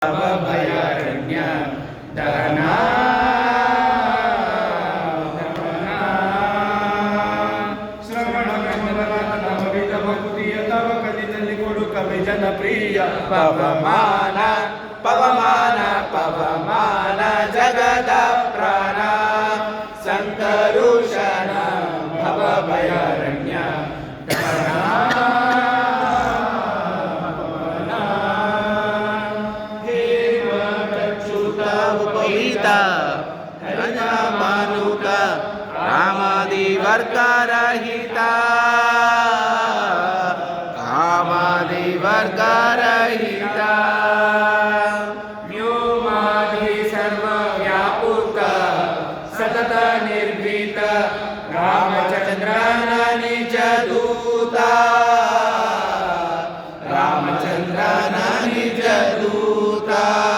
भयारण्य दहना श्रवण कमलनाथ भक्तिय तव कलिನಲ್ಲಿ ಕೊಡು ಕವಿ ಜನಪ್ರಿಯ ಪವಮಾನ ಪವಮಾನ ಪವಮಾನ ಜಗದ ಪ್ರಾಣ ಸಂಕರುಷಣ ಭವ ಭಯಾರಣ್ಯ मानुका कामादि वर्गरहिता कामादि वर्गरहिता